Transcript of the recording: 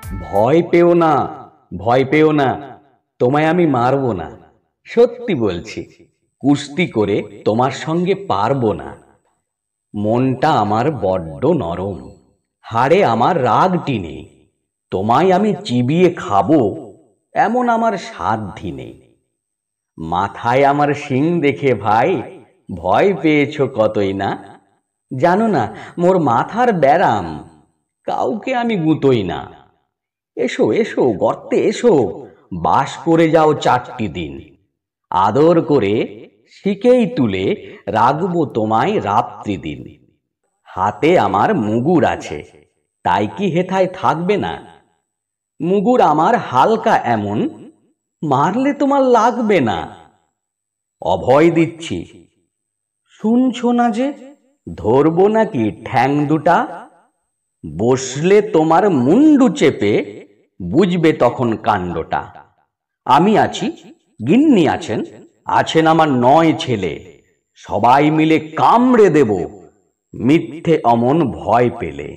ভয় পেও না, ভয় পেও না, তোমায় আমি মারবো না। সত্যি বলছি, কুস্তি করে তোমার সঙ্গে পারবো না। মনটা আমার বড্ড নরম, হাড়ে আমার রাগটি নেই। তোমায় আমি চিবিয়ে খাবো এমন আমার সাধ্যি নেই। মাথায় আমার শিং দেখে ভাই ভয় পেয়েছো কতই না। জানো না মোর মাথার ব্যারাম, কাউকে আমি গুঁতোই না। এসো এসো গর্তে এসো, বাস করে যাও 4টি দিন। আদর করে শিকেই তুলে রাখবো তোমায় রাত্রি দিন। হাতে আমার মুগুর আছে, তাই কি হেথায় থাকবে না? মুগুর আমার হালকা এমন, মারলে তোমার লাগবে না। অভয় দিচ্ছি, শুনছো না যে? ধরবো নাকি ঠ্যাং দুটা? বসলে তোমার মুন্ডু চেপে বুঝবে তখন কাণ্ডটা। আমি আছি, গিন্নি আছেন, আছেন আমার 9 ছেলে। সবাই মিলে কামড়ে দেব মিথ্যে অমন ভয় পেলে।